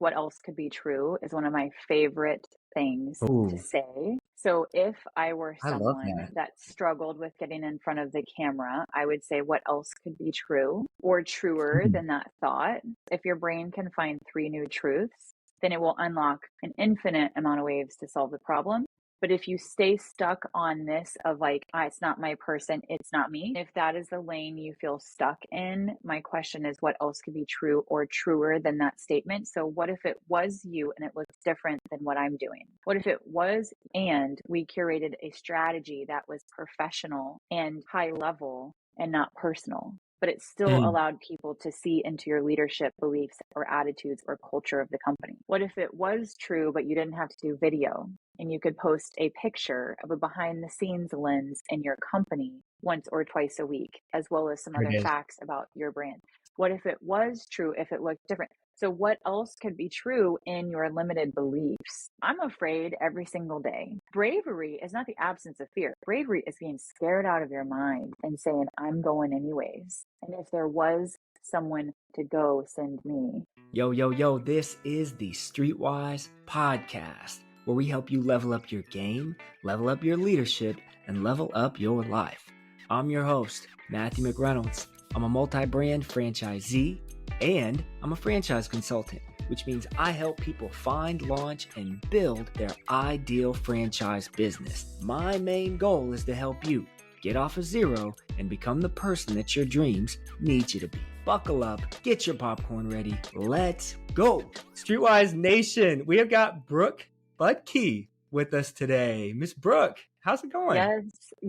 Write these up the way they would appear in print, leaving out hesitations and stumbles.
what else could be true is one of my favorite things to Ooh, say. So if I were I love someone that. that struggled with getting in front of the camera, I would say, what else could be true or truer Mhm. than that thought? If your brain can find three new truths, then it will unlock an infinite amount of ways to solve the problem. But if you stay stuck on this of like, it's not my person, it's not me, if that is the lane you feel stuck in, my question is what else could be true or truer than that statement? So what if it was you and it looks different than what I'm doing? What if it was and we curated a strategy that was professional and high level and not personal? But it still Mm, allowed people to see into your leadership beliefs or attitudes or culture of the company. What if it was true, but you didn't have to do video and you could post a picture of a behind the scenes lens in your company once or twice a week, as well as some there other it is. facts about your brand? What if it was true, if it looked different? So, what else could be true in your limited beliefs? I'm afraid every single day. Bravery is not the absence of fear. Bravery is being scared out of your mind and saying, I'm going anyways. And if there was someone to go, send me. Yo, yo, yo, this is the Streetwise podcast, where we help you level up your game, level up your leadership, and level up your life. I'm your host, Matthew McReynolds. I'm a multi-brand franchisee, and I'm a franchise consultant, which means I help people find, launch, and build their ideal franchise business. My main goal is to help you get off of zero and become the person that your dreams need you to be. Buckle up, get your popcorn ready, let's go. Streetwise Nation, we have got Brooke Budke with us today. Miss Brooke, how's it going? Yes,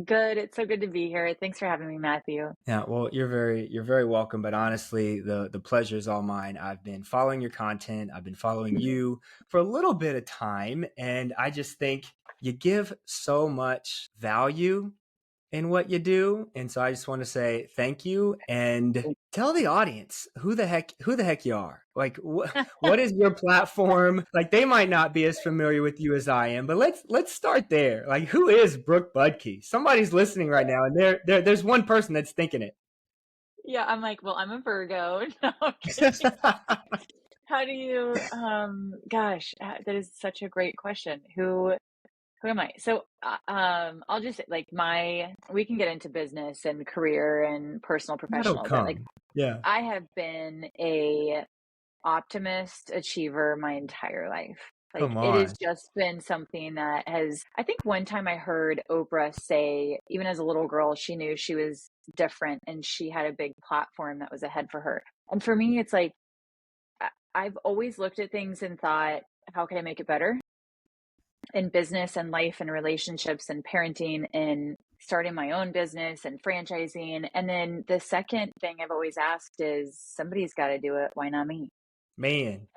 good. It's so good to be here. Thanks for having me, Matthew. Yeah, well, you're very welcome. But honestly, the pleasure is all mine. I've been following your content. I've been following you for a little bit of time, and I just think you give so much value in what you do. And so I just want to say thank you and tell the audience who the heck you are. Like what is your platform? Like they might not be as familiar with you as I am, but let's start there. Like who is Brooke Budke? Somebody's listening right now and there's one person that's thinking it. Yeah, I'm like, well, I'm a Virgo. No, I'm kidding. How do you, gosh, that is such a great question. Who am I? So, I'll just say, like, we can get into business and career and personal, That'll professional, but like, come. Yeah. I have been a optimist achiever my entire life. Like Come it has on. just been something that has, I think one time I heard Oprah say, even as a little girl, she knew she was different and she had a big platform that was ahead for her. And for me, it's like, I've always looked at things and thought, how can I make it better in business and life and relationships and parenting and starting my own business and franchising? And then the second thing I've always asked is somebody's got to do it. Why not me? Man.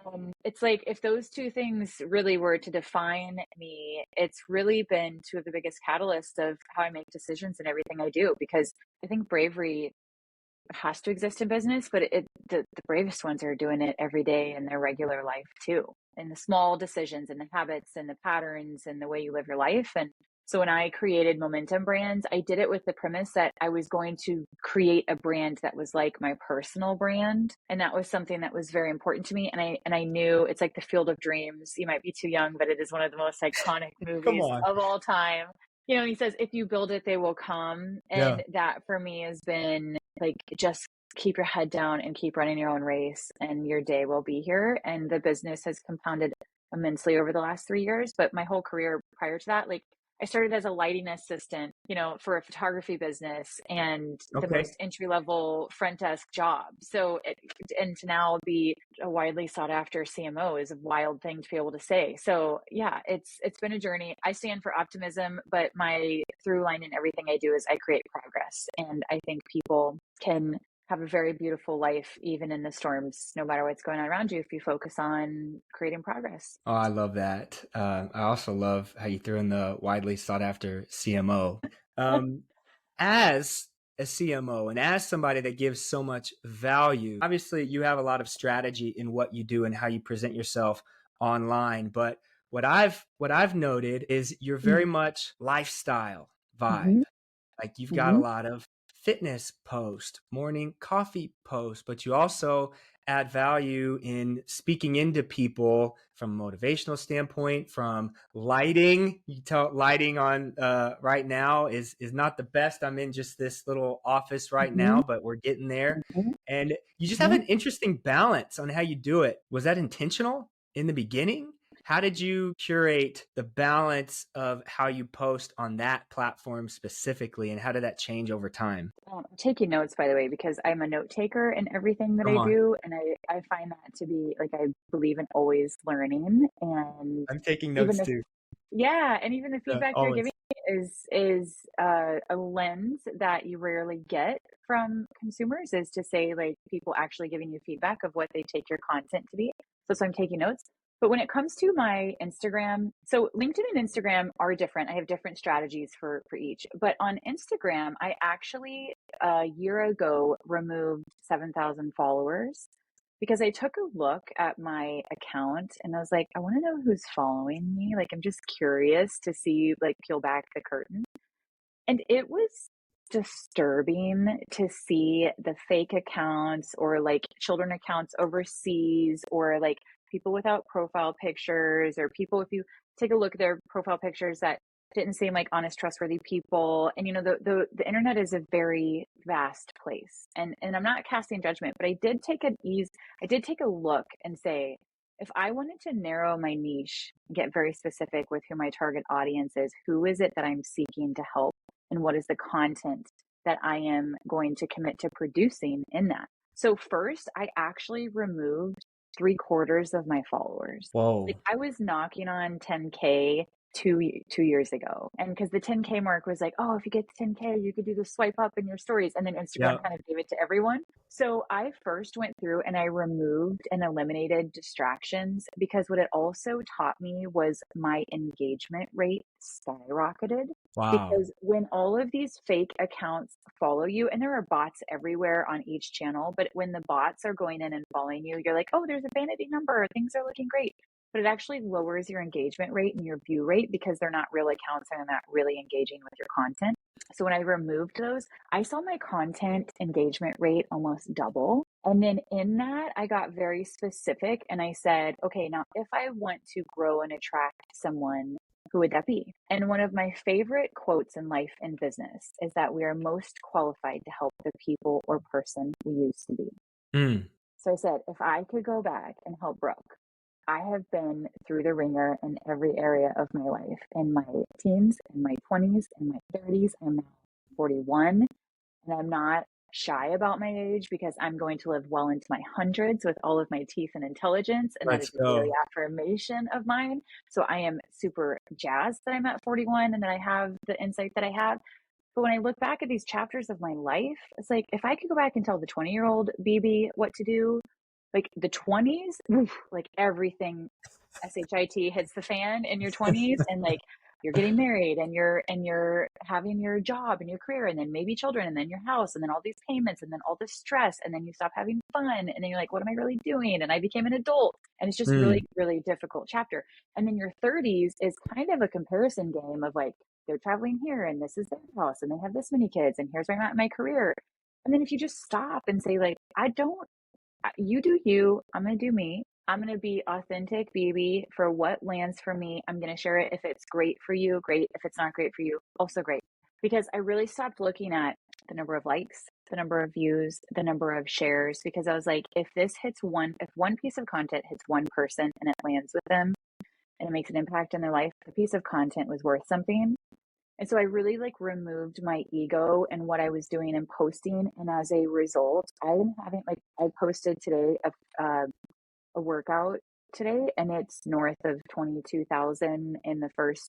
It's like if those two things really were to define me, it's really been two of the biggest catalysts of how I make decisions and everything I do. Because I think bravery has to exist in business, but the bravest ones are doing it every day in their regular life too, in the small decisions and the habits and the patterns and the way you live your life. And so when I created Momentum Brands, I did it with the premise that I was going to create a brand that was like my personal brand. And that was something that was very important to me. And I knew it's like The Field of Dreams. You might be too young, but it is one of the most iconic Come movies on. of all time. You know, he says, if you build it, they will come. Yeah. And that for me has been like, just keep your head down and keep running your own race and your day will be here. And the business has compounded immensely over the last 3 years. But my whole career prior to that, like I started as a lighting assistant, you know, for a photography business and the Okay. most entry level front desk job. So, and to now be a widely sought after CMO is a wild thing to be able to say. So yeah, it's been a journey. I stand for optimism, but my through line in everything I do is I create progress. And I think people can have a very beautiful life, even in the storms, no matter what's going on around you, if you focus on creating progress. Oh, I love that. I also love how you threw in the widely sought after CMO. Um, as a CMO and as somebody that gives so much value, obviously you have a lot of strategy in what you do and how you present yourself online. But what I've noted is you're very much lifestyle vibe. Mm-hmm. Like you've got a Mm-hmm. lot of fitness post, morning coffee post, but you also add value in speaking into people from a motivational standpoint, from lighting. You tell lighting on right now is not the best. I'm in just this little office right Mhm, now, but we're getting there. mhm, And you just have mhm. an interesting balance on how you do it. Was that intentional in the beginning? How did you curate the balance of how you post on that platform specifically, and how did that change over time? I'm taking notes, by the way, because I'm a note taker in everything that Come I on. do. And I find that to be like, I believe in always learning. And I'm taking even notes the, too. yeah, and even the feedback you're Always. giving is a lens that you rarely get from consumers, is to say like people actually giving you feedback of what they take your content to be. So I'm taking notes. But when it comes to my Instagram, so LinkedIn and Instagram are different. I have different strategies for each. But on Instagram, I actually a year ago removed 7,000 followers because I took a look at my account and I was like, I want to know who's following me. Like, I'm just curious to see, like, peel back the curtain. And it was disturbing to see the fake accounts or like children accounts overseas, or like people without profile pictures, or people, if you take a look at their profile pictures, that didn't seem like honest, trustworthy people. And the internet is a very vast place. And I'm not casting judgment, but I did take a look and say, if I wanted to narrow my niche, get very specific with who my target audience is, who is it that I'm seeking to help? And what is the content that I am going to commit to producing in that? So first, I actually removed 3/4 of my followers. Like, Whoa. I was knocking on 10K 2 years ago. And because the 10K mark was like, oh, if you get to 10K, you could do the swipe up in your stories. And then Instagram Yep. kind of gave it to everyone. So I first went through and I removed and eliminated distractions, because what it also taught me was my engagement rate skyrocketed. Wow. Because when all of these fake accounts follow you, and there are bots everywhere on each channel, but when the bots are going in and following you, you're like, oh, there's a vanity number, things are looking great. But it actually lowers your engagement rate and your view rate, because they're not real accounts and they're not really engaging with your content. So when I removed those, I saw my content engagement rate almost double. And then in that, I got very specific and I said, okay, now if I want to grow and attract someone, who would that be? And one of my favorite quotes in life and business is that we are most qualified to help the people or person we used to be. Mm. So I said, if I could go back and help Brooke, I have been through the ringer in every area of my life, in my teens, in my 20s, in my 30s. I'm now 41, and I'm not shy about my age, because I'm going to live well into my hundreds with all of my teeth and intelligence. And that is Let's a daily go. affirmation of mine. So I am super jazzed that I'm at 41 and that I have the insight that I have. But when I look back at these chapters of my life, it's like, if I could go back and tell the 20-year-old BB what to do, like the 20s, like everything SHIT hits the fan in your 20s, and like you're getting married and you're having your job and your career, and then maybe children, and then your house, and then all these payments, and then all this stress, and then you stop having fun, and then you're like, what am I really doing? And I became an adult, and it's just really, Mm. really difficult chapter. And then your 30s is kind of a comparison game of like, they're traveling here and this is their house and they have this many kids and here's where I'm at in my career. And then if you just stop and say like, I don't, you do you, I'm going to do me. I'm going to be authentic BB for what lands for me. I'm going to share it. If it's great for you, great. If it's not great for you, also great. Because I really stopped looking at the number of likes, the number of views, the number of shares, because I was like, if one piece of content hits one person and it lands with them and it makes an impact in their life, the piece of content was worth something. And so I really like removed my ego and what I was doing and posting. And as a result, I'm having, like, I posted today a workout today, and it's north of 22,000 in the first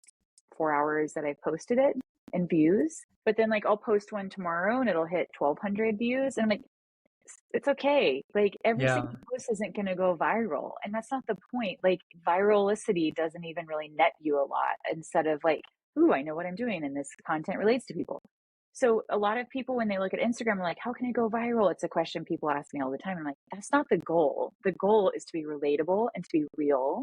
4 hours that I posted it in views. But then like I'll post one tomorrow and it'll hit 1,200 views. And I'm like, it's okay. Like, every Yeah. single post isn't going to go viral. And that's not the point. Like, viralicity doesn't even really net you a lot, instead of like, ooh, I know what I'm doing and this content relates to people. So a lot of people, when they look at Instagram, are like, how can it go viral? It's a question people ask me all the time. I'm like, that's not the goal. The goal is to be relatable and to be real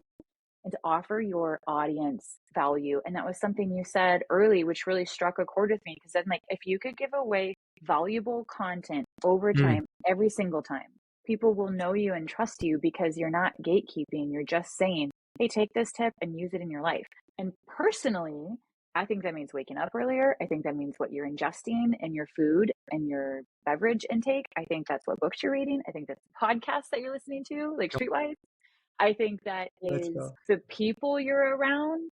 and to offer your audience value. And that was something you said early, which really struck a chord with me, because then, like, if you could give away valuable content over Mm. time, every single time, people will know you and trust you because you're not gatekeeping. You're just saying, hey, take this tip and use it in your life. And personally, I think that means waking up earlier. I think that means what you're ingesting in your food and your beverage intake. I think that's what books you're reading. I think that's the podcasts that you're listening to, like Streetwise. I think that Let's is go. the people you're around,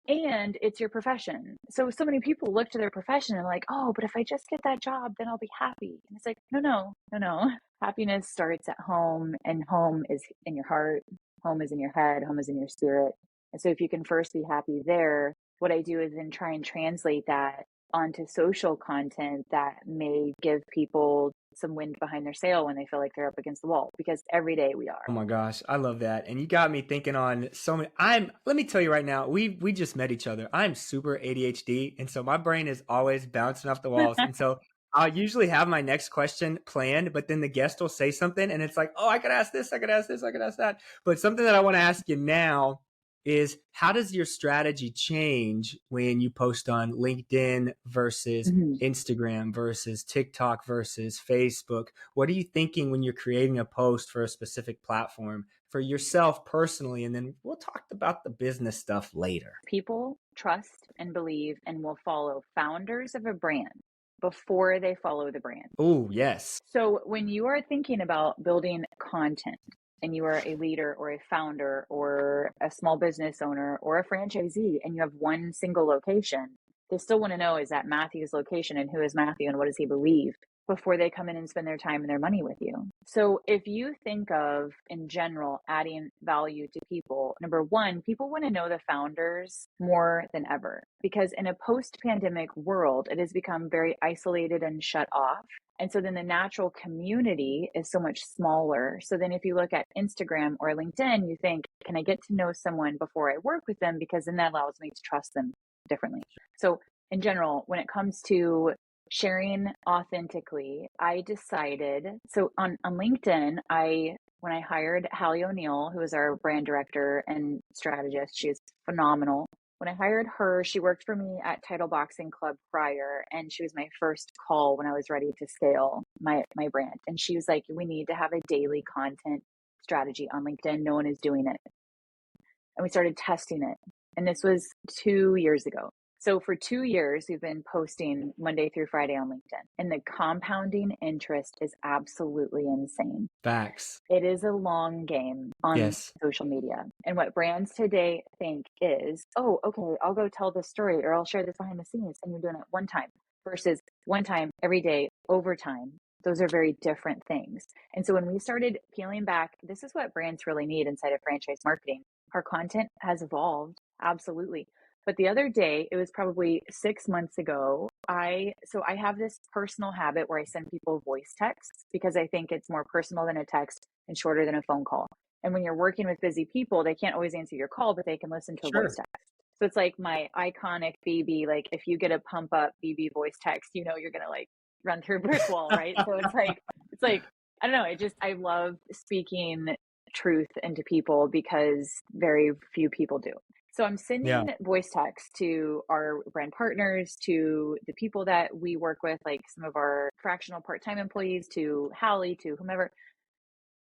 and it's your profession. So many people look to their profession and like, oh, but if I just get that job, then I'll be happy. And it's like, no. Happiness starts at home, and home is in your heart. Home is in your head. Home is in your spirit. And so if you can first be happy there, what I do is then try and translate that onto social content that may give people some wind behind their sail when they feel like they're up against the wall, because every day we are. Oh my gosh, I love that. And you got me thinking on so many. Let me tell you right now, we just met each other. I'm super ADHD, and so my brain is always bouncing off the walls. And so I'll usually have my next question planned, but then the guest will say something and it's like, oh, I could ask this, I could ask this, I could ask that. But something that I want to ask you now is, how does your strategy change when you post on LinkedIn versus Instagram versus TikTok versus Facebook? What are you thinking when you're creating a post for a specific platform for yourself personally? And then we'll talk about the business stuff later. People trust and believe and will follow founders of a brand before they follow the brand. Oh, yes. So when you are thinking about building content and you are a leader or a founder or a small business owner or a franchisee and you have one single location, they still want to know, is that Matthew's location, and who is Matthew and what does he believe, before they come in and spend their time and their money with you. So if you think of, in general, adding value to people, number one, people want to know the founders more than ever, because in a post-pandemic world, it has become very isolated and shut off. And so then the natural community is so much smaller. So then if you look at Instagram or LinkedIn, you think, can I get to know someone before I work with them? Because then that allows me to trust them differently. So in general, when it comes to sharing authentically, I decided, so on LinkedIn, when I hired Hallie O'Neill, who is our brand director and strategist, she is phenomenal. When I hired her, she worked for me at Title Boxing Club prior, and she was my first call when I was ready to scale my brand. And she was like, we need to have a daily content strategy on LinkedIn. No one is doing it. And we started testing it. And this was 2 years ago. So for 2 years, we've been posting Monday through Friday on LinkedIn, and the compounding interest is absolutely insane. Facts. It is a long game on social media. And what brands today think is, oh, okay, I'll go tell this story or I'll share this behind the scenes. And you're doing it one time versus one time every day over time. Those are very different things. And so when we started peeling back, this is what brands really need inside of franchise marketing. Our content has evolved. Absolutely. But the other day, it was probably 6 months ago, I have this personal habit where I send people voice texts because I think it's more personal than a text and shorter than a phone call. And when you're working with busy people, they can't always answer your call, but they can listen to a voice text. So it's like my iconic BB, like if you get a pump up BB voice text, you're going to like run through a brick wall, right? So it's like, I don't know. I love speaking truth into people because very few people do. So I'm sending voice texts to our brand partners, to the people that we work with, like some of our fractional part-time employees, to Hallie, to whomever.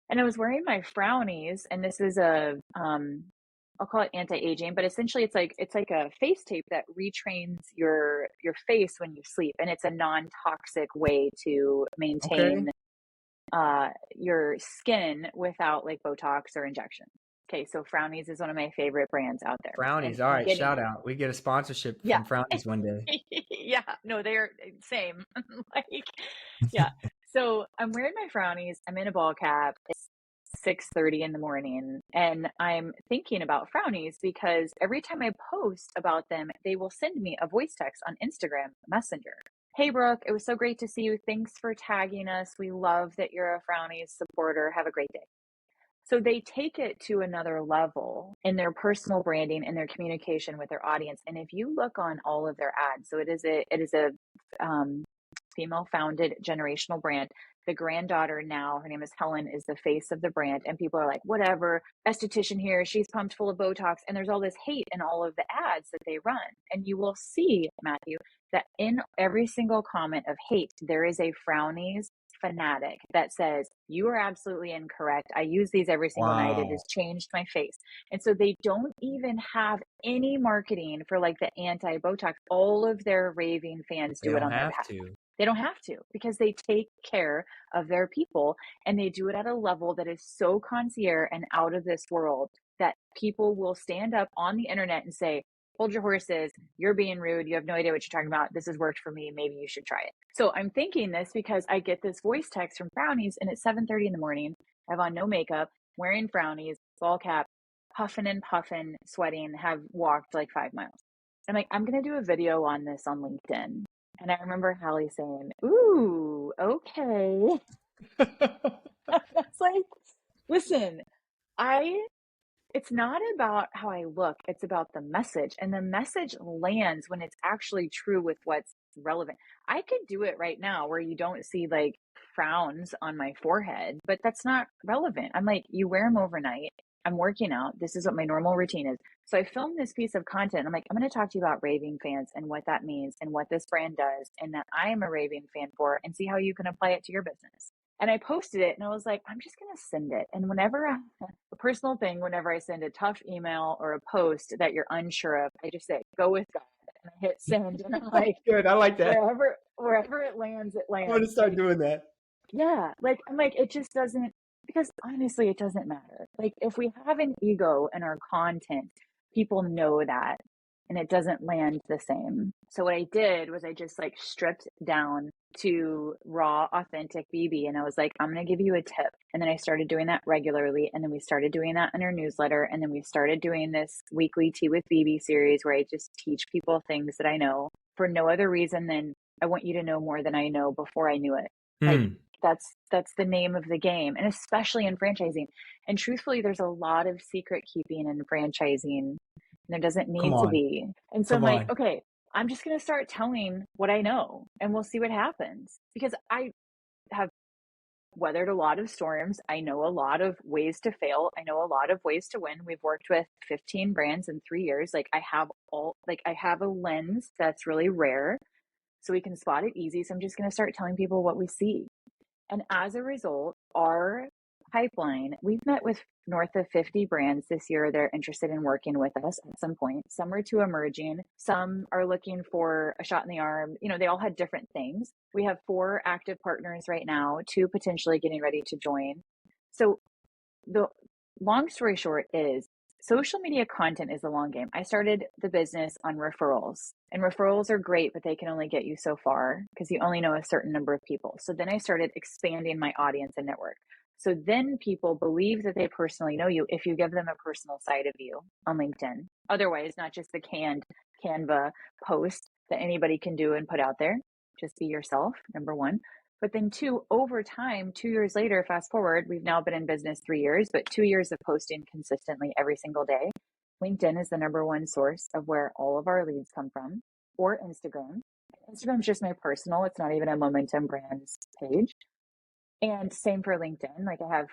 And I was wearing my Frownies, and this is I'll call it anti-aging, but essentially it's like a face tape that retrains your face when you sleep, and it's a non-toxic way to maintain your skin without like Botox or injections. Okay, so Frownies is one of my favorite brands out there. Frownies, all right, shout out. We get a sponsorship from Frownies one day. Yeah, no, they're same. Like, yeah. So I'm wearing my Frownies. I'm in a ball cap. It's 6:30 in the morning, and I'm thinking about Frownies because every time I post about them, they will send me a voice text on Instagram Messenger. Hey, Brooke, it was so great to see you. Thanks for tagging us. We love that you're a Frownies supporter. Have a great day. So they take it to another level in their personal branding and their communication with their audience. And if you look on all of their ads, so it is a female founded generational brand. The granddaughter now, her name is Helen, is the face of the brand. And people are like, whatever, esthetician here, she's pumped full of Botox. And there's all this hate in all of the ads that they run. And you will see, Matthew, that in every single comment of hate, there is a Frownies fanatic that says, you are absolutely incorrect. I use these every single night. It has Wow. changed my face. And so they don't even have any marketing for like the anti-Botox. All of their raving fans They do it don't on their have behalf. to. They don't have to because they take care of their people, and they do it at a level that is so concierge and out of this world that people will stand up on the internet and say, hold your horses, you're being rude, you have no idea what you're talking about, this has worked for me, maybe you should try it. So I'm thinking this because I get this voice text from Frownies, and it's 7:30 in the morning. I have on no makeup, wearing Frownies, ball cap, huffing and puffing, sweating, have walked like 5 miles. I'm like, I'm going to do a video on this on LinkedIn. And I remember Hallie saying, ooh, okay. That's like, listen, I it's not about how I look, it's about the message. And the message lands when it's actually true with what's relevant. I could do it right now where you don't see like frowns on my forehead, but that's not relevant. I'm like, you wear them overnight. I'm working out. This is what my normal routine is. So I filmed this piece of content. I'm like, I'm going to talk to you about raving fans and what that means and what this brand does and that I am a raving fan for, and see how you can apply it to your business. And I posted it and I was like, I'm just going to send it. And whenever a personal thing, whenever I send a tough email or a post that you're unsure of, I just say, go with God. And I hit send, and I'm like, Good. I like that. wherever it lands, it I'm going to lands. start Like, doing that. yeah, like, I'm like, it just doesn't, because honestly, it doesn't matter. Like, if we have an ego in our content, people know that, and it doesn't land the same. So what I did was I just like stripped down to raw, authentic BB. And I was like, I'm going to give you a tip. And then I started doing that regularly. And then we started doing that in our newsletter. And then we started doing this weekly Tea with BB series where I just teach people things that I know for no other reason than I want you to know more than I know before I knew it. Like, that's the name of the game, and especially in franchising. And truthfully, there's a lot of secret keeping in franchising. There doesn't Come need to on. be. And so I'm Come like, on. okay, I'm just going to start telling what I know, and we'll see what happens. Because I have weathered a lot of storms. I know a lot of ways to fail. I know a lot of ways to win. We've worked with 15 brands in 3 years. Like, I have a lens that's really rare, so we can spot it easy. So I'm just going to start telling people what we see. And as a result, our pipeline, we've met with north of 50 brands this year that are interested in working with us at some point. Some are too emerging. Some are looking for a shot in the arm. You know, they all had different things. We have 4 active partners right now, 2 potentially getting ready to join. So the long story short is, social media content is the long game. I started the business on referrals, and referrals are great, but they can only get you so far because you only know a certain number of people. So then I started expanding my audience and network. So then people believe that they personally know you if you give them a personal side of you on LinkedIn. Otherwise, not just the canned Canva post that anybody can do and put out there. Just be yourself, number one. But then 2, over time, 2 years later, fast forward, we've now been in business 3 years, but 2 years of posting consistently every single day. LinkedIn is the number one source of where all of our leads come from, or Instagram. Instagram's just my personal, it's not even a Momentum Brands page. And same for LinkedIn. Like, I have,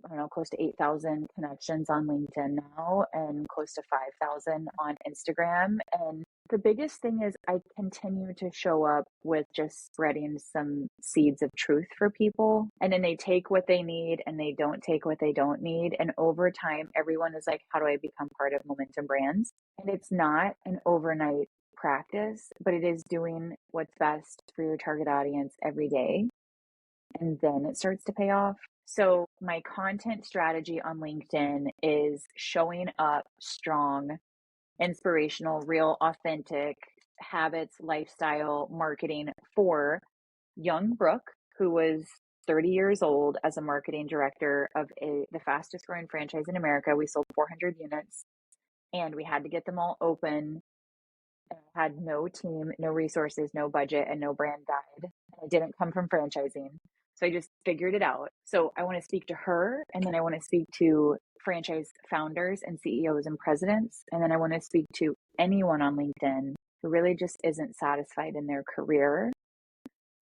I don't know, close to 8,000 connections on LinkedIn now, and close to 5,000 on Instagram. And the biggest thing is I continue to show up with just spreading some seeds of truth for people. And then they take what they need and they don't take what they don't need. And over time, everyone is like, how do I become part of Momentum Brands? And it's not an overnight practice, but it is doing what's best for your target audience every day. And then it starts to pay off. So my content strategy on LinkedIn is showing up strong, inspirational, real, authentic habits, lifestyle marketing for young Brooke, who was 30 years old as a marketing director of the fastest growing franchise in America. We sold 400 units, and we had to get them all open. I had no team, no resources, no budget, and no brand guide. I didn't come from franchising. So I just figured it out. So I want to speak to her, and then I want to speak to franchise founders and CEOs and presidents. And then I want to speak to anyone on LinkedIn who really just isn't satisfied in their career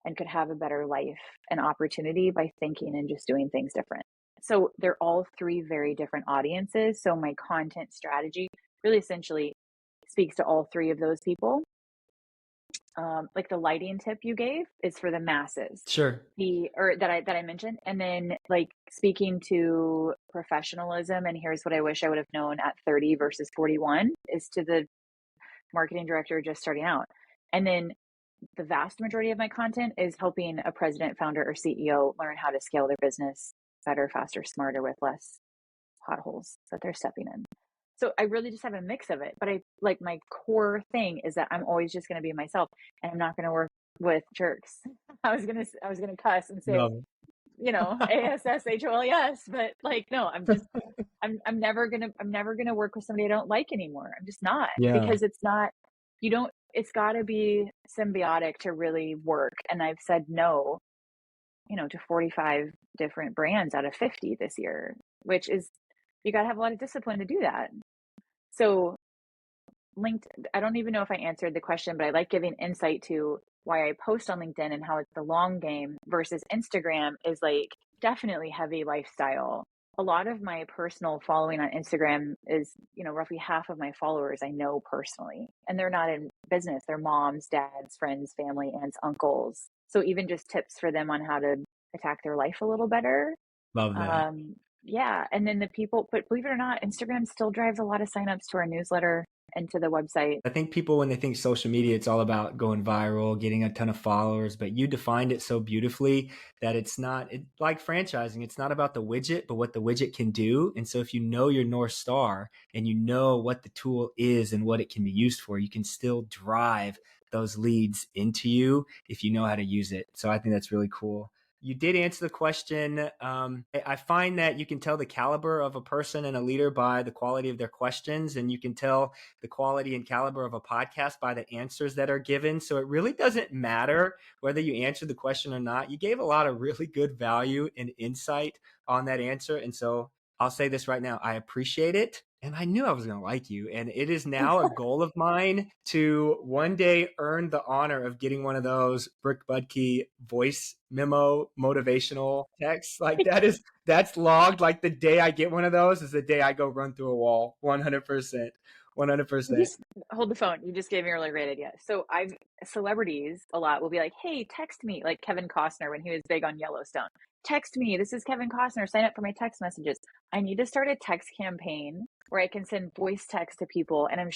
and could have a better life and opportunity by thinking and just doing things different. So they're all 3 very different audiences. So my content strategy really essentially speaks to all 3 of those people. like the lighting tip you gave is for the masses. Sure. That I mentioned. And then like speaking to professionalism, and here's what I wish I would have known at 30 versus 41 is to the marketing director just starting out. And then the vast majority of my content is helping a president, founder, or CEO learn how to scale their business better, faster, smarter with less potholes that they're stepping in. So I really just have a mix of it. But I like my core thing is that I'm always just going to be myself, and I'm not going to work with jerks. I was gonna cuss and say, Love ASSHOLES, but like no, I'm never gonna work with somebody I don't like anymore. I'm just not, Yeah. because it's got to be symbiotic to really work. And I've said no, to 45 different brands out of 50 this year, which is, you got to have a lot of discipline to do that. So LinkedIn, I don't even know if I answered the question, but I like giving insight to why I post on LinkedIn and how it's the long game versus Instagram is like definitely heavy lifestyle. A lot of my personal following on Instagram is, roughly half of my followers I know personally, and they're not in business. They're moms, dads, friends, family, aunts, uncles. So even just tips for them on how to attack their life a little better. Love that. Yeah. And then the people, but believe it or not, Instagram still drives a lot of signups to our newsletter and to the website. I think people, when they think social media, it's all about going viral, getting a ton of followers, but you defined it so beautifully that it's not like franchising. It's not about the widget, but what the widget can do. And so if you know your North Star and you know what the tool is and what it can be used for, you can still drive those leads into you if you know how to use it. So I think that's really cool. You did answer the question. I find that you can tell the caliber of a person and a leader by the quality of their questions, and you can tell the quality and caliber of a podcast by the answers that are given. So it really doesn't matter whether you answer the question or not. You gave a lot of really good value and insight on that answer. And so I'll say this right now. I appreciate it. And I knew I was going to like you. And it is now a goal of mine to one day earn the honor of getting one of those Brooke Budke voice memo motivational texts. Like that's logged. Like the day I get one of those is the day I go run through a wall. 100%. 100%. Just hold the phone. You just gave me a really great idea. So celebrities a lot will be like, hey, text me, like Kevin Costner when he was big on Yellowstone. Text me. This is Kevin Costner. Sign up for my text messages. I need to start a text campaign where I can send voice text to people. And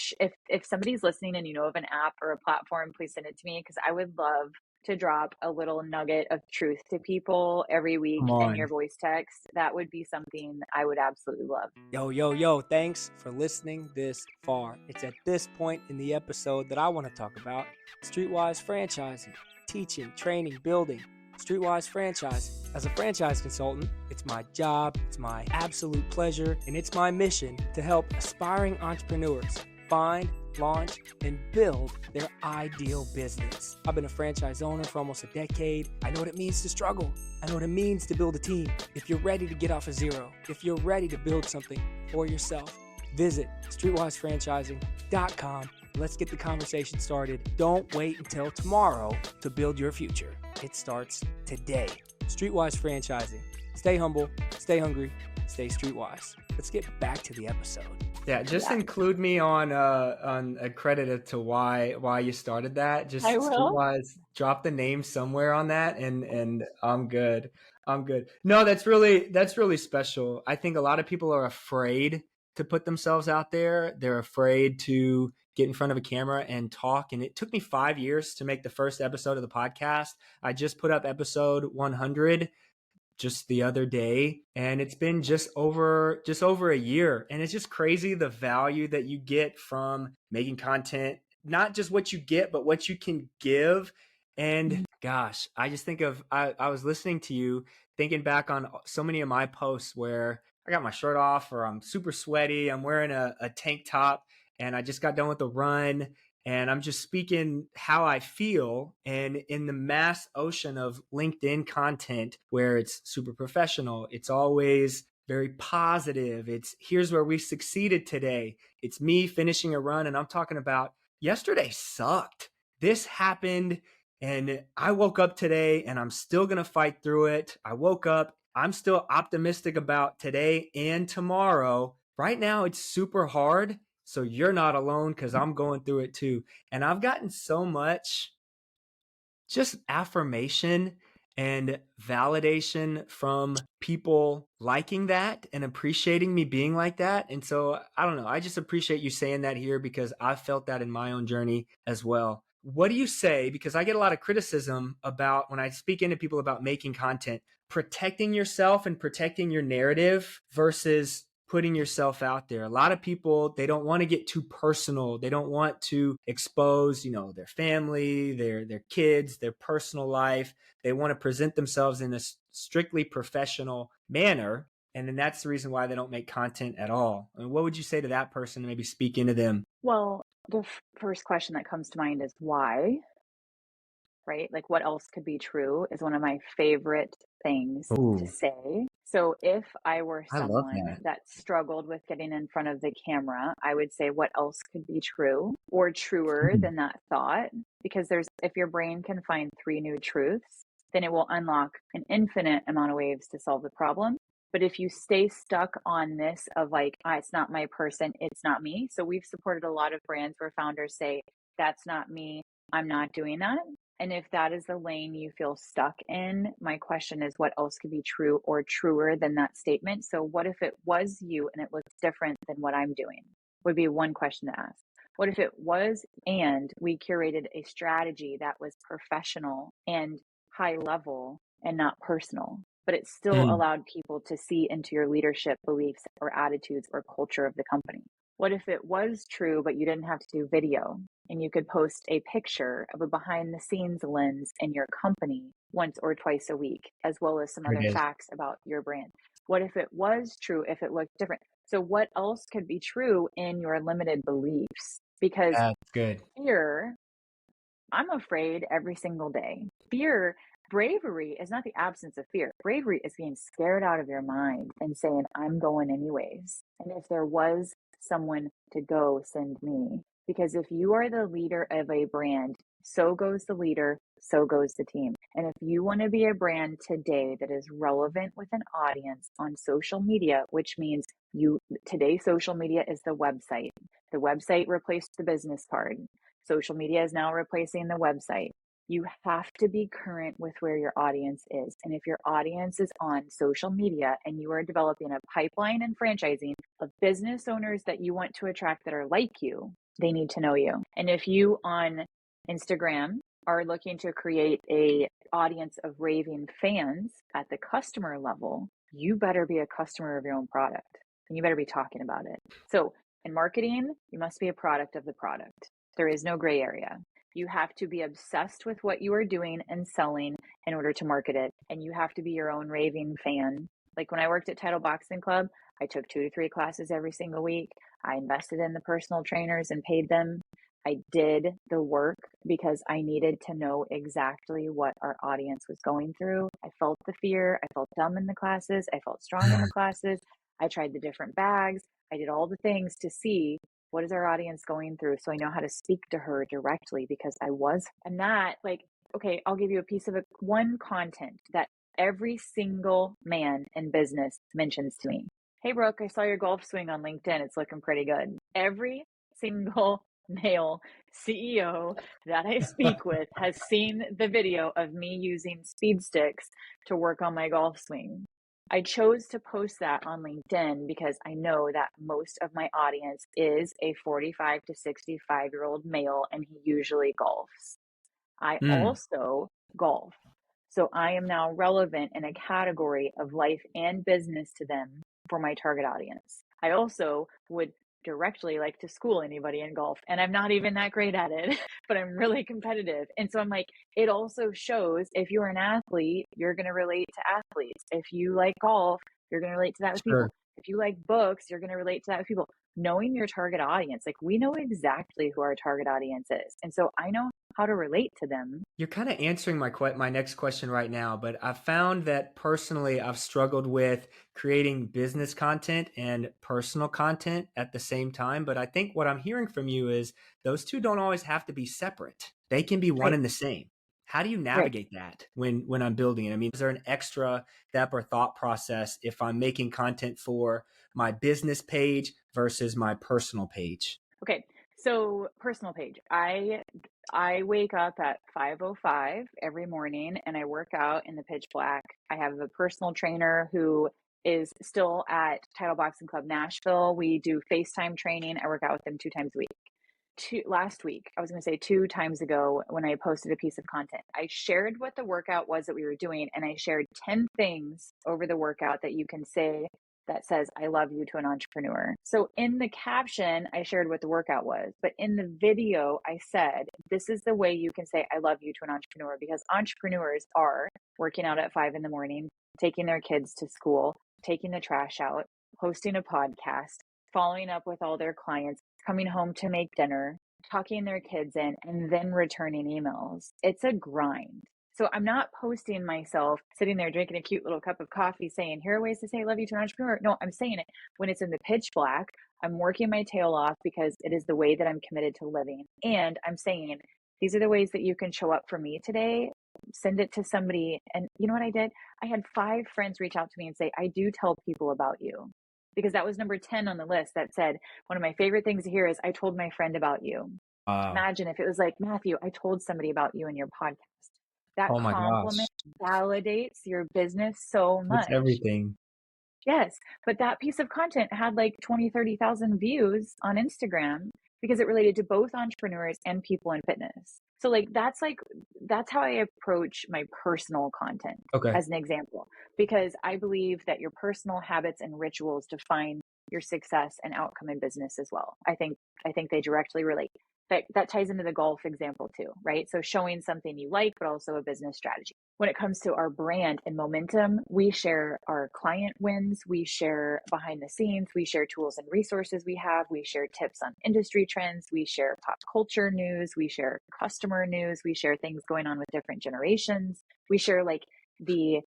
if somebody's listening and you know of an app or a platform, please send it to me, because I would love to drop a little nugget of truth to people every week Come in your on. voice text. That would be something I would absolutely love. Yo, thanks for listening this far. It's at this point in the episode that I want to talk about Streetwise franchising, teaching, training, building. Streetwise franchising. As a franchise consultant, it's my job, it's my absolute pleasure, and it's my mission to help aspiring entrepreneurs find, launch, and build their ideal business. I've been a franchise owner for almost a decade. I know what it means to struggle. I know what it means to build a team. If you're ready to get off of zero, if you're ready to build something for yourself, visit streetwisefranchising.com. Let's get the conversation started. Don't wait until tomorrow to build your future. It starts today. Streetwise franchising. Stay humble, stay hungry, stay streetwise. Let's get back to the episode. Yeah, just include me on a credit to why you started that. Just I will. Streetwise, drop the name somewhere on that, and I'm good. I'm good. No, that's really special. I think a lot of people are afraid to put themselves out there. They're afraid to get in front of a camera and talk. And it took me 5 years to make the first episode of the podcast. I just put up episode 100 just the other day, and it's been just over a year. And it's just crazy the value that you get from making content, not just what you get, but what you can give. And gosh, I just think of, I was listening to you, thinking back on so many of my posts where I got my shirt off or I'm super sweaty, I'm wearing a tank top, and I just got done with the run, and I'm just speaking how I feel. And in the mass ocean of LinkedIn content where it's super professional, it's always very positive. It's here's where we succeeded today. It's me finishing a run, and I'm talking about yesterday sucked. This happened, and I woke up today and I'm still going to fight through it. I woke up, I'm still optimistic about today and tomorrow. Right now, it's super hard. So you're not alone, because I'm going through it too. And I've gotten so much just affirmation and validation from people liking that and appreciating me being like that. And so I don't know. I just appreciate you saying that here because I've felt that in my own journey as well. What do you say? Because I get a lot of criticism about when I speak into people about making content, protecting yourself and protecting your narrative versus putting yourself out there. A lot of people, they don't want to get too personal. They don't want to expose, their family, their kids, their personal life. They want to present themselves in a strictly professional manner. And then that's the reason why they don't make content at all. And what would you say to that person to maybe speak into them? Well, the first question that comes to mind is why, right? Like, what else could be true is one of my favorite things to Oh, say. So, if I were I love someone that. that struggled with getting in front of the camera, I would say, what else could be true or truer Mm, than that thought? Because if your brain can find three new truths, then it will unlock an infinite amount of ways to solve the problem. But if you stay stuck on this of like, it's not my person, it's not me. So, we've supported a lot of brands where founders say, that's not me, I'm not doing that. And if that is the lane you feel stuck in, my question is what else could be true or truer than that statement? So, what if it was you and it looks different than what I'm doing? Would be one question to ask. What if it was and we curated a strategy that was professional and high level and not personal, but it still mm, allowed people to see into your leadership beliefs or attitudes or culture of the company? What if it was true, but you didn't have to do video and you could post a picture of a behind the scenes lens in your company once or twice a week, as well as some there other it is. facts about your brand? What if it was true, if it looked different? So, what else could be true in your limited beliefs? Because That's good. fear, I'm afraid every single day. Bravery is not the absence of fear. Bravery is being scared out of your mind and saying, I'm going anyways. And if there was someone to go, send me. Because if you are the leader of a brand, so goes the leader, so goes the team. And if you want to be a brand today that is relevant with an audience on social media, which means today social media is the website. The website replaced the business card. Social media is now replacing the website. You have to be current with where your audience is. And if your audience is on social media and you are developing a pipeline and franchising of business owners that you want to attract that are like you, they need to know you. And if you on Instagram are looking to create a audience of raving fans at the customer level, you better be a customer of your own product and you better be talking about it. So in marketing, you must be a product of the product. There is no gray area. You have to be obsessed with what you are doing and selling in order to market it. And you have to be your own raving fan. Like when I worked at Title Boxing Club, I took 2 to 3 classes every single week. I invested in the personal trainers and paid them. I did the work because I needed to know exactly what our audience was going through. I felt the fear. I felt dumb in the classes. I felt strong in the classes. I tried the different bags. I did all the things to see what is our audience going through so I know how to speak to her directly because I'm not like, okay, I'll give you a piece of one content that every single man in business mentions to me. Hey, Brooke, I saw your golf swing on LinkedIn. It's looking pretty good. Every single male CEO that I speak with has seen the video of me using speed sticks to work on my golf swing. I chose to post that on LinkedIn because I know that most of my audience is a 45 to 65-year-old male and he usually golfs. I Mm, also golf. So I am now relevant in a category of life and business to them for my target audience. I also would directly like to school anybody in golf, and I'm not even that great at it, but I'm really competitive. And so I'm like, it also shows if you're an athlete, you're going to relate to athletes. If you like golf, you're going to relate to that with sure. people. If you like books, you're going to relate to that with people. Knowing your target audience, like we know exactly who our target audience is. And so I know how to relate to them. You're kind of answering my next question right now, but I've found that personally I've struggled with creating business content and personal content at the same time. But I think what I'm hearing from you is those two don't always have to be separate. They can be one Right, and the same. How do you right. navigate that when I'm building it? I mean, is there an extra step or thought process if I'm making content for my business page versus my personal page? Okay. So personal page. I I wake up at 5:05 every morning and I work out in the pitch black. I have a personal trainer who is still at Title Boxing Club Nashville. We do FaceTime training. I work out with them 2 times a week. Last week, I was going to say 2 times ago when I posted a piece of content, I shared what the workout was that we were doing, and I shared 10 things over the workout that you can say that says, I love you to an entrepreneur. So in the caption, I shared what the workout was, but in the video, I said, this is the way you can say, I love you to an entrepreneur, because entrepreneurs are working out at 5 in the morning, taking their kids to school, taking the trash out, hosting a podcast, following up with all their clients, coming home to make dinner, tucking their kids in, and then returning emails. It's a grind. So I'm not posting myself sitting there drinking a cute little cup of coffee saying, here are ways to say I love you to an entrepreneur. No, I'm saying it when it's in the pitch black. I'm working my tail off because it is the way that I'm committed to living. And I'm saying, these are the ways that you can show up for me today. Send it to somebody. And you know what I did? I had 5 friends reach out to me and say, I do tell people about you. Because that was number 10 on the list that said, one of my favorite things to hear is, I told my friend about you. Imagine if it was like, Matthew, I told somebody about you in your podcast. That Oh my gosh. compliment validates your business so That's much. everything. Yes, but that piece of content had like 20, 30,000 views on Instagram because it related to both entrepreneurs and people in fitness. So that's how I approach my personal content Okay. as an example, because I believe that your personal habits and rituals define your success and outcome in business as well. I think they directly relate. That ties into the golf example too, right? So showing something you like, but also a business strategy. When it comes to our brand and momentum, we share our client wins, we share behind the scenes, we share tools and resources we have, we share tips on industry trends, we share pop culture news, we share customer news, we share things going on with different generations, we share like the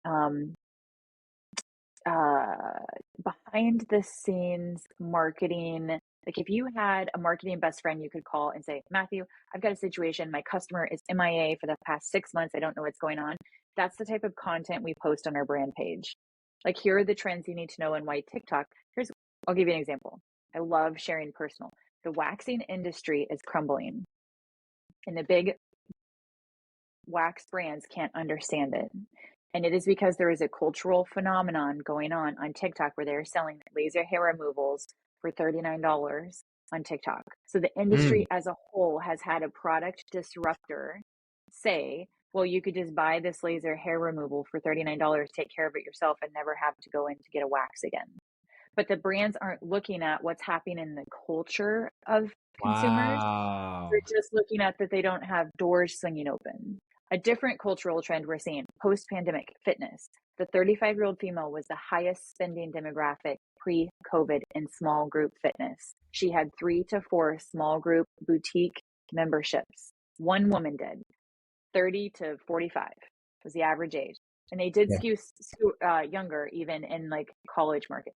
behind the scenes marketing. Like if you had a marketing best friend, you could call and say, Matthew, I've got a situation. My customer is MIA for the past 6 months. I don't know what's going on. That's the type of content we post on our brand page. Like, here are the trends you need to know and why TikTok. I'll give you an example. I love sharing personal. The waxing industry is crumbling and the big wax brands can't understand it. And it is because there is a cultural phenomenon going on TikTok where they're selling laser hair removals for $39 on TikTok. So the industry as a whole has had a product disruptor say, well, you could just buy this laser hair removal for $39, take care of it yourself, and never have to go in to get a wax again. But the brands aren't looking at what's happening in the culture of consumers. Wow. They're just looking at that they don't have doors swinging open. A different cultural trend we're seeing post-pandemic: fitness. The 35-year-old female was the highest spending demographic pre-COVID in small group fitness. She had 3 to 4 small group boutique memberships. One woman did. 30 to 45 was the average age. And they did skew younger, even in like college market.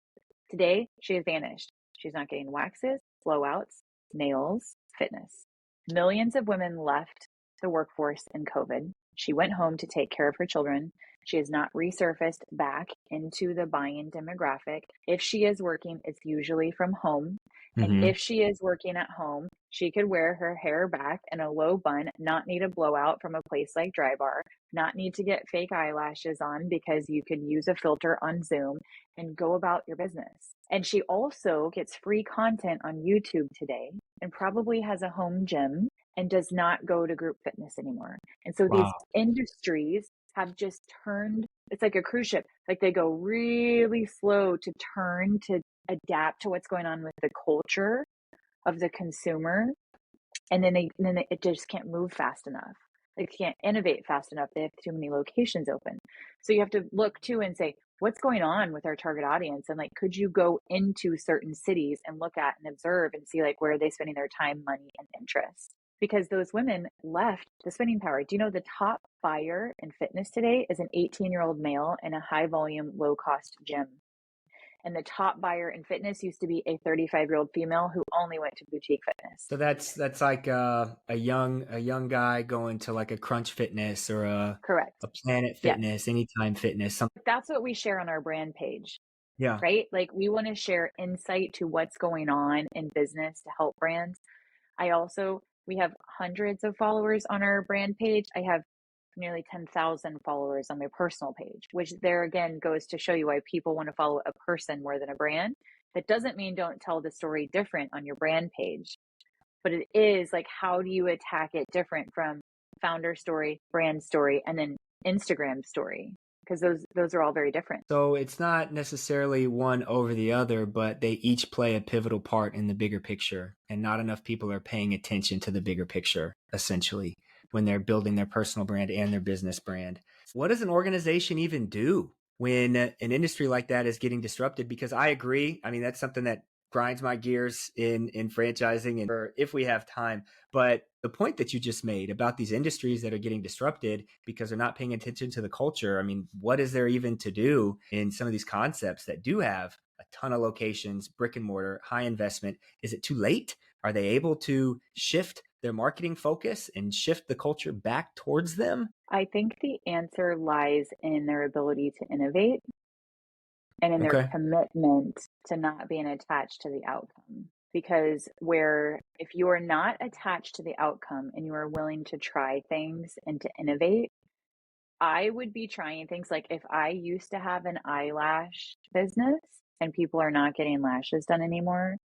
Today, she has vanished. She's not getting waxes, blowouts, nails, fitness. Millions of women left the workforce in COVID. She went home to take care of her children. She has not resurfaced back into the buying demographic. If she is working, it's usually from home. And if she is working at home, she could wear her hair back in a low bun, not need a blowout from a place like Dry Bar, not need to get fake eyelashes on because you could use a filter on Zoom, and go about your business. And she also gets free content on YouTube today and probably has a home gym and does not go to group fitness anymore. And so these industries have just turned, it's like a cruise ship. Like they go really slow to turn to adapt to what's going on with the culture of the consumer. And then it just can't move fast enough. They can't innovate fast enough. They have too many locations open. So you have to look too and say, what's going on with our target audience? And like, could you go into certain cities and look at and observe and see like, where are they spending their time, money, and interest? Because those women left the spending power. Do you know the top buyer in fitness today is an 18-year-old male in a high volume, low cost gym? And the top buyer in fitness used to be a 35-year-old female who only went to boutique fitness. So that's like a young guy going to like a Crunch Fitness or a Planet Fitness, Anytime Fitness. That's what we share on our brand page. Yeah. Right? Like we want to share insight to what's going on in business to help brands. I also We have hundreds of followers on our brand page. I have nearly 10,000 followers on my personal page, which there again goes to show you why people want to follow a person more than a brand. That doesn't mean don't tell the story different on your brand page, but it is like, how do you attack it different from founder story, brand story, and then Instagram story? Because those are all very different. So it's not necessarily one over the other, but they each play a pivotal part in the bigger picture. And not enough people are paying attention to the bigger picture, essentially, when they're building their personal brand and their business brand. What does an organization even do when an industry like that is getting disrupted? Because I agree. I mean, that's something that grinds my gears in franchising and if we have time. But the point that you just made about these industries that are getting disrupted because they're not paying attention to the culture. I mean, what is there even to do in some of these concepts that do have a ton of locations, brick and mortar, high investment? Is it too late? Are they able to shift their marketing focus and shift the culture back towards them? I think the answer lies in their ability to innovate and in their Okay. commitment to not being attached to the outcome. Because if you are not attached to the outcome and you are willing to try things and to innovate, I would be trying things like, if I used to have an eyelash business and people are not getting lashes done anymore,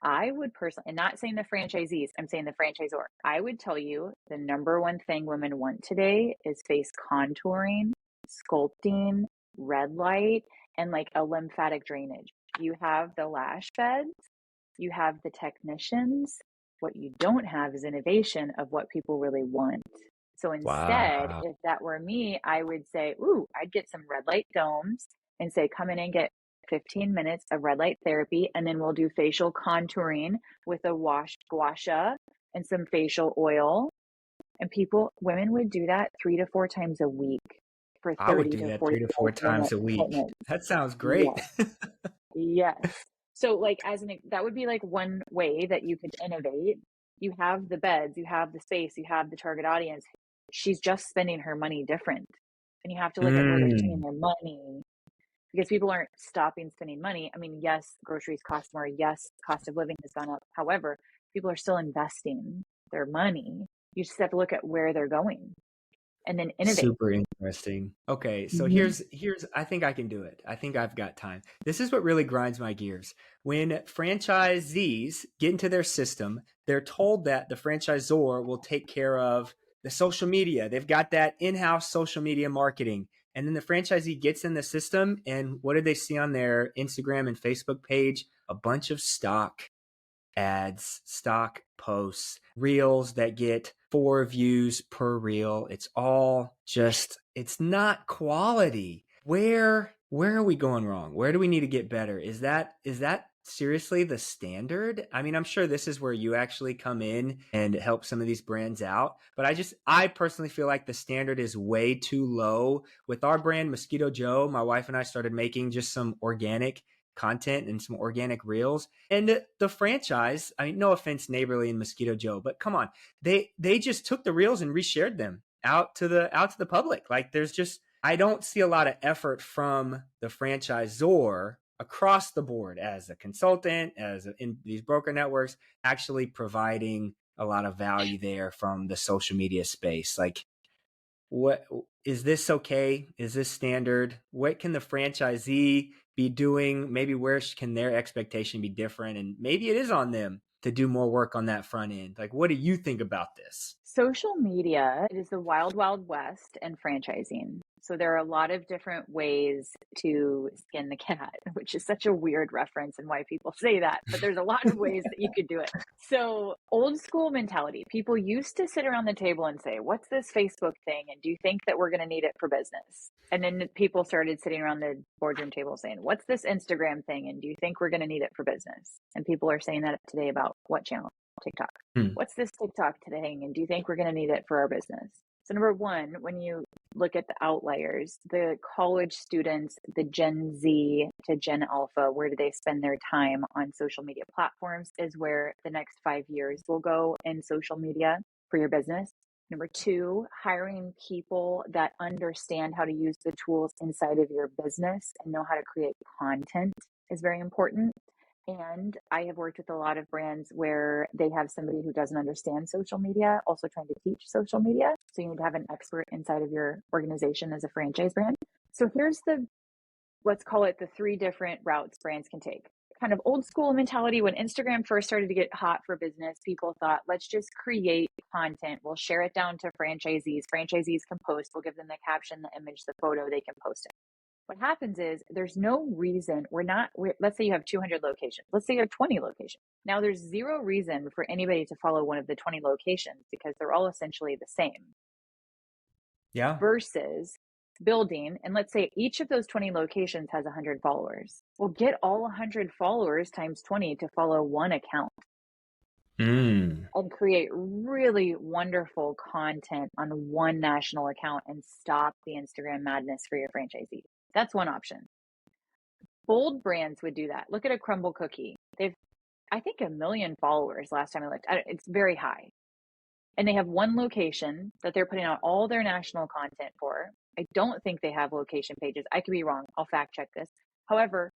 I would personally, and not saying the franchisees, I'm saying the franchisor, I would tell you the number one thing women want today is face contouring, sculpting, red light, and like a lymphatic drainage. You have the lash beds, you have the technicians. What you don't have is innovation of what people really want. So instead, Wow. if that were me, I would say, ooh, I'd get some red light domes and say, come in and get 15 minutes of red light therapy, and then we'll do facial contouring with a gua sha and some facial oil. And women would do that 3 to 4 times a week for I would 30 do to that 3 to 4 45-minute times a week. appointments. That sounds great. Yes. Yes. So like that would be like one way that you could innovate. You have the beds, you have the space, you have the target audience. She's just spending her money different. And you have to look at where they're spending their money, because people aren't stopping spending money. I mean, yes, groceries cost more. Yes, cost of living has gone up. However, people are still investing their money. You just have to look at where they're going and then innovate. Super interesting. Okay, so Mm-hmm. here's I think I can do it. I think I've got time. This is what really grinds my gears. When franchisees get into their system, they're told that the franchisor will take care of the social media. They've got that in-house social media marketing. And then the franchisee gets in the system, and what do they see on their Instagram and Facebook page? A bunch of stock ads, stock posts, reels that get 4 views per reel. It's all just, it's not quality. Where are we going wrong? Where do we need to get better? Is that seriously the standard? I mean, I'm sure this is where you actually come in and help some of these brands out, but I personally feel like the standard is way too low. With our brand Mosquito Joe, my wife and I started making just some organic content and some organic reels, and the franchise, I mean, no offense, Neighborly and Mosquito Joe, but come on, they just took the reels and reshared them out to the public. Like, there's just, I don't see a lot of effort from the franchisor across the board, as a consultant, in these broker networks, actually providing a lot of value there from the social media space. Like, what is this okay? Is this standard? What can the franchisee be doing? Maybe where can their expectation be different? And maybe it is on them to do more work on that front end. Like, what do you think about this? Social media, it is the wild, wild west in franchising. So there are a lot of different ways to skin the cat, which is such a weird reference and why people say that, but there's a lot of ways that you could do it. So old school mentality, people used to sit around the table and say, what's this Facebook thing? And do you think that we're going to need it for business? And then people started sitting around the boardroom table saying, what's this Instagram thing? And do you think we're going to need it for business? And people are saying that today about what channel? TikTok. What's this TikTok today? And do you think we're going to need it for our business? So number one, when you look at the outliers, the college students, the Gen Z to Gen Alpha, where do they spend their time on social media platforms is where the next 5 years will go in social media for your business. Number two, hiring people that understand how to use the tools inside of your business and know how to create content is very important. And I have worked with a lot of brands where they have somebody who doesn't understand social media, also trying to teach social media. So you need to have an expert inside of your organization as a franchise brand. So here's let's call it the 3 different routes brands can take. Kind of old school mentality. When Instagram first started to get hot for business, people thought, let's just create content. We'll share it down to franchisees. Franchisees can post. We'll give them the caption, the image, the photo. They can post it. What happens is there's no reason let's say you have 200 locations. Let's say you have 20 locations. Now there's zero reason for anybody to follow one of the 20 locations because they're all essentially the same. Yeah. Versus building, and let's say each of those 20 locations has 100 followers. Well, get all 100 followers times 20 to follow one account. And create really wonderful content on one national account and stop the Instagram madness for your franchisee. That's one option. Bold brands would do that. Look at a Crumble Cookie. They've, I think, 1 million followers last time I looked. It's very high. And they have one location that they're putting out all their national content for. I don't think they have location pages. I could be wrong. I'll fact check this. However,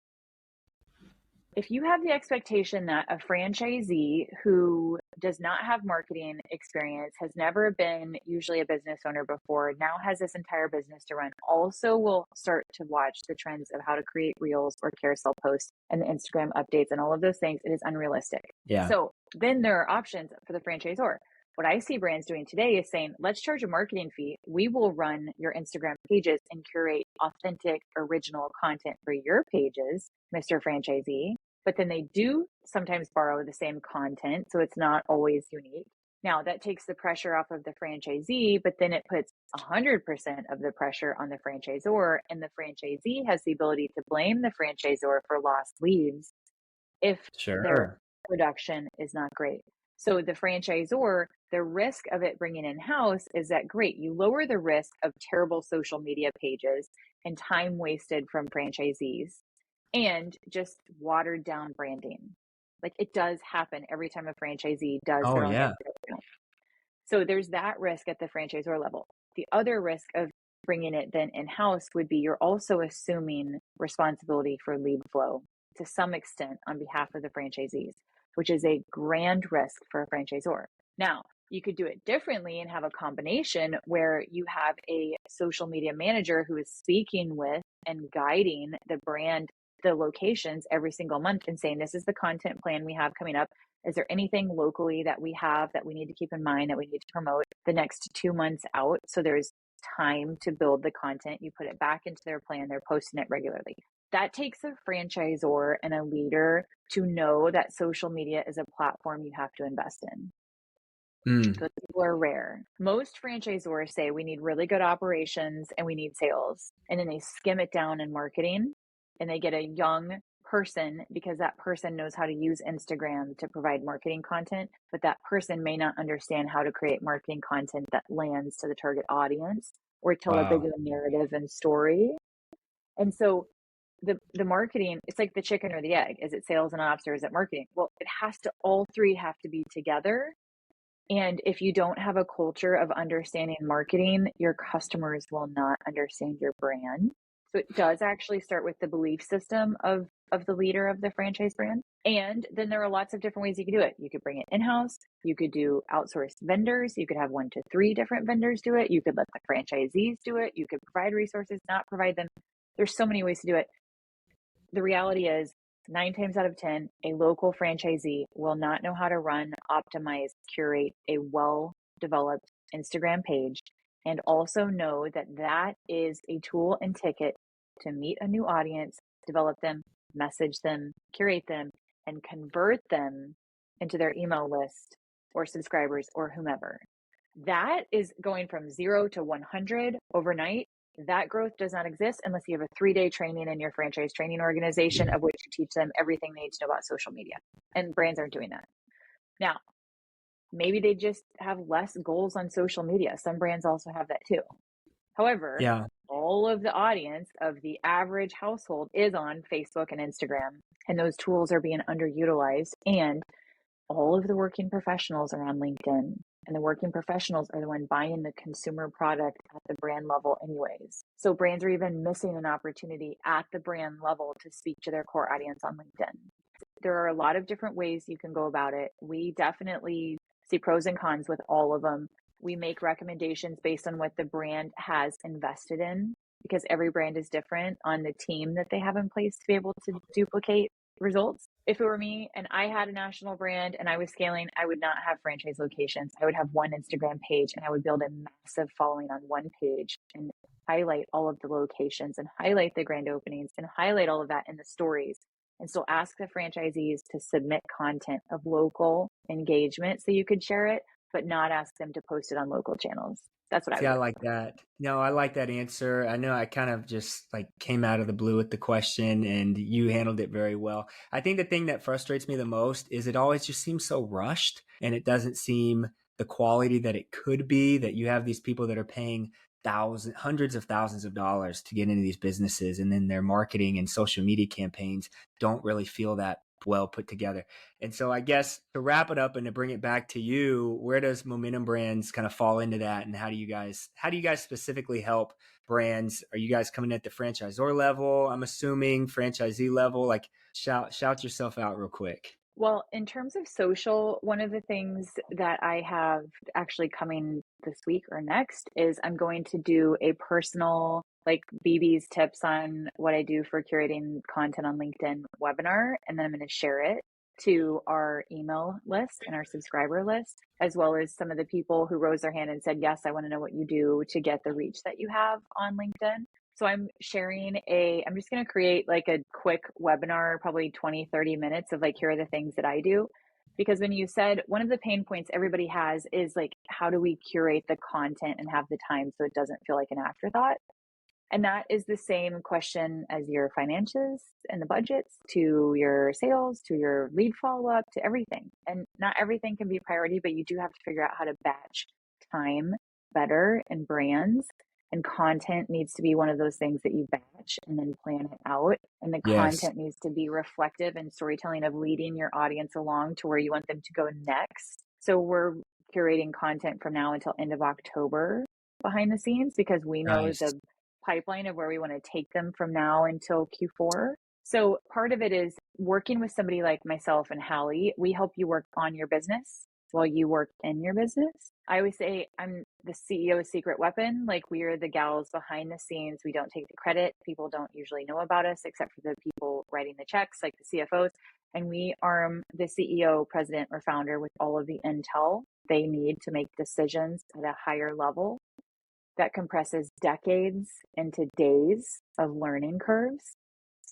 if you have the expectation that a franchisee who does not have marketing experience, has never been usually a business owner before, now has this entire business to run, also will start to watch the trends of how to create reels or carousel posts and the Instagram updates and all of those things, it is unrealistic. Yeah. So then there are options for the franchisor. What I see brands doing today is saying, let's charge a marketing fee. We will run your Instagram pages and curate authentic, original content for your pages, Mr. Franchisee. But then they do sometimes borrow the same content, so it's not always unique. Now, that takes the pressure off of the franchisee, but then it puts 100% of the pressure on the franchisor, and the franchisee has the ability to blame the franchisor for lost leads if their production is not great. So the franchisor, the risk of it bringing in-house is that great, you lower the risk of terrible social media pages and time wasted from franchisees and just watered down branding. Like it does happen every time a franchisee does their own Instagram. So there's that risk at the franchisor level. The other risk of bringing it then in-house would be you're also assuming responsibility for lead flow to some extent on behalf of the franchisees, which is a grand risk for a franchisor. Now, you could do it differently and have a combination where you have a social media manager who is speaking with and guiding the brand, the locations every single month and saying, this is the content plan we have coming up. Is there anything locally that we have that we need to keep in mind that we need to promote the next 2 months out? So there's time to build the content. You put it back into their plan. They're posting it regularly. That takes a franchisor and a leader to know that social media is a platform you have to invest in. Those people are rare. Most franchisors say we need really good operations and we need sales. And then they skim it down in marketing and they get a young person because that person knows how to use Instagram to provide marketing content, but that person may not understand how to create marketing content that lands to the target audience or tell a bigger narrative and story. And so the marketing, it's like the chicken or the egg. Is it sales and ops or is it marketing? Well, all three have to be together. And if you don't have a culture of understanding marketing, your customers will not understand your brand. So it does actually start with the belief system of the leader of the franchise brand. And then there are lots of different ways you could do it. You could bring it in-house. You could do outsourced vendors. You could have 1 to 3 different vendors do it. You could let the franchisees do it. You could provide resources, not provide them. There's so many ways to do it. The reality is 9 times out of 10, a local franchisee will not know how to run, optimize, curate a well-developed Instagram page, and also know that that is a tool and ticket to meet a new audience, develop them, message them, curate them, and convert them into their email list or subscribers or whomever. That is going from 0 to 100 overnight. That growth does not exist unless you have a 3-day training in your franchise training organization of which you teach them everything they need to know about social media. And brands aren't doing that. Now, maybe they just have less goals on social media. Some brands also have that too. However, all of the audience of the average household is on Facebook and Instagram, and those tools are being underutilized. And all of the working professionals are on LinkedIn. And the working professionals are the one buying the consumer product at the brand level anyways. So brands are even missing an opportunity at the brand level to speak to their core audience on LinkedIn. there are a lot of different ways you can go about it. We definitely see pros and cons with all of them. We make recommendations based on what the brand has invested in, because every brand is different on the team that they have in place to be able to duplicate results. If it were me and I had a national brand and I was scaling, I would not have franchise locations. I would have one Instagram page and I would build a massive following on one page and highlight all of the locations and highlight the grand openings and highlight all of that in the stories. And so ask the franchisees to submit content of local engagement so you could share it, but not ask them to post it on local channels. That's what I See, would I do. like that. No, I like that answer. I know I kind of just like came out of the blue with the question and you handled it very well. I think the thing that frustrates me the most is it always just seems so rushed and it doesn't seem the quality that it could be, that you have these people that are paying hundreds of thousands of dollars to get into these businesses, and then their marketing and social media campaigns don't really feel that well put together. And so I guess to wrap it up and to bring it back to you, where does Momentum Brands kind of fall into that? And how do you guys specifically help brands? Are you guys coming at the franchisor level? I'm assuming franchisee level, like shout yourself out real quick. Well, in terms of social, one of the things that I have actually coming this week or next is I'm going to do a personal, like BB's tips on what I do for curating content on LinkedIn webinar. And then I'm going to share it to our email list and our subscriber list, as well as some of the people who rose their hand and said, yes, I want to know what you do to get the reach that you have on LinkedIn. So I'm just going to create like a quick webinar, probably 20, 30 minutes of like, here are the things that I do. Because when you said one of the pain points everybody has is like, how do we curate the content and have the time so it doesn't feel like an afterthought? And that is the same question as your finances and the budgets, to your sales, to your lead follow-up, to everything. And not everything can be a priority, but you do have to figure out how to batch time better in brands. And content needs to be one of those things that you batch and then plan it out. And the Yes. content needs to be reflective and storytelling of leading your audience along to where you want them to go next. So we're curating content from now until end of October behind the scenes, because we know Nice. the pipeline of where we want to take them from now until Q4. So part of it is working with somebody like myself and Hallie. We help you work on your business while you work in your business. I always say I'm the CEO's secret weapon. Like, we are the gals behind the scenes. We don't take the credit. People don't usually know about us except for the people writing the checks, like the CFOs. And we arm the CEO, president, or founder with all of the intel they need to make decisions at a higher level that compresses decades into days of learning curves.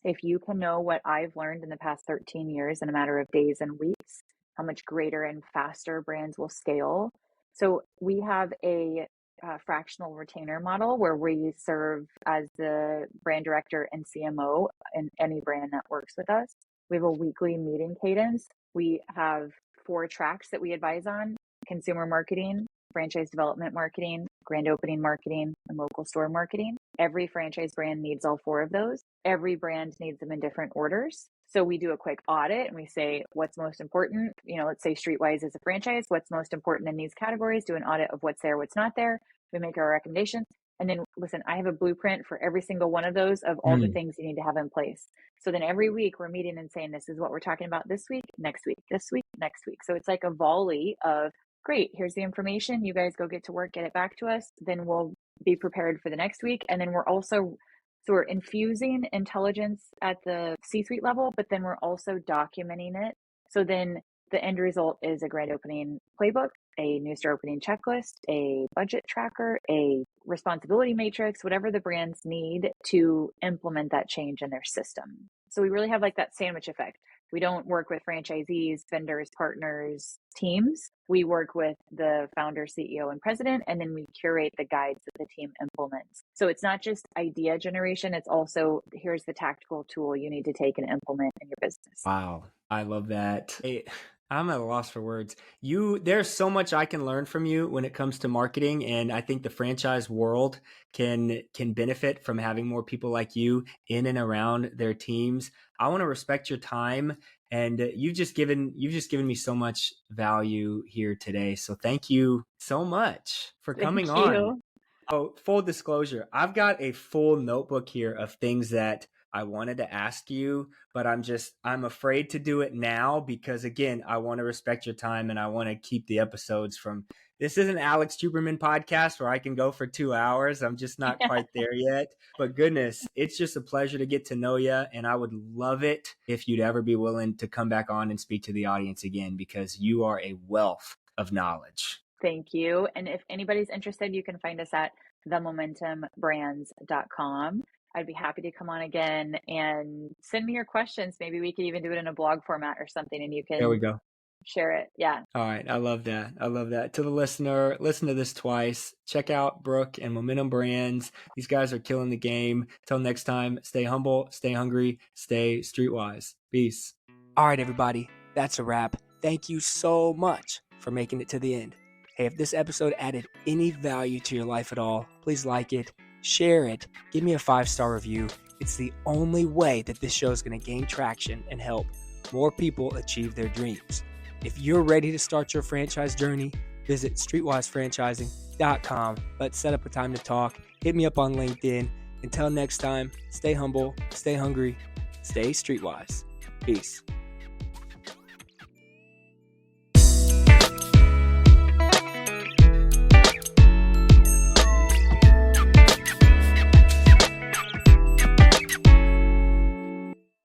If you can know what I've learned in the past 13 years in a matter of days and weeks, how much greater and faster brands will scale. So we have a fractional retainer model where we serve as the brand director and CMO in any brand that works with us. We have a weekly meeting cadence. We have 4 tracks that we advise on: consumer marketing, franchise development marketing, grand opening marketing, and local store marketing. Every franchise brand needs all 4 of those. Every brand needs them in different orders. So we do a quick audit and we say, what's most important? Let's say Streetwise is a franchise. What's most important in these categories? Do an audit of what's there, what's not there. We make our recommendations. And then listen, I have a blueprint for every single one of those of all the things you need to have in place. So then every week we're meeting and saying, this is what we're talking about this week, next week, this week, next week. So it's like a volley of, great, here's the information. You guys go get to work, get it back to us. Then we'll be prepared for the next week. And then we're infusing intelligence at the C-suite level, but then we're also documenting it. So then the end result is a grand opening playbook, a new store opening checklist, a budget tracker, a responsibility matrix, whatever the brands need to implement that change in their system. So we really have like that sandwich effect. We don't work with franchisees, vendors, partners, teams. We work with the founder, CEO, and president, and then we curate the guides that the team implements. So it's not just idea generation, it's also, here's the tactical tool you need to take and implement in your business. Wow. I love that. I'm at a loss for words. There's so much I can learn from you when it comes to marketing, and I think the franchise world can benefit from having more people like you in and around their teams. I want to respect your time, and you've just given me so much value here today. So thank you so much for coming Thank on. you. Oh, full disclosure, I've got a full notebook here of things that I wanted to ask you, but I'm afraid to do it now because, again, I want to respect your time and I want to keep the episodes from. This isn't Alex Tuberman podcast where I can go for 2 hours. I'm just not quite there yet. But goodness, it's just a pleasure to get to know you. And I would love it if you'd ever be willing to come back on and speak to the audience again, because you are a wealth of knowledge. Thank you. And if anybody's interested, you can find us at themomentumbrands.com. I'd be happy to come on again and send me your questions. Maybe we could even do it in a blog format or something and you There we can go. share it. Yeah. All right. I love that. I love that. To the listener, listen to this twice. Check out Brooke and Momentum Brands. These guys are killing the game. Till next time, stay humble, stay hungry, stay streetwise. Peace. All right, everybody. That's a wrap. Thank you so much for making it to the end. Hey, if this episode added any value to your life at all, please like it, share it, give me a 5-star review. It's the only way that this show is going to gain traction and help more people achieve their dreams. If you're ready to start your franchise journey, visit streetwisefranchising.com. Let's set up a time to talk. Hit me up on LinkedIn. Until next time, stay humble, stay hungry, stay streetwise. Peace.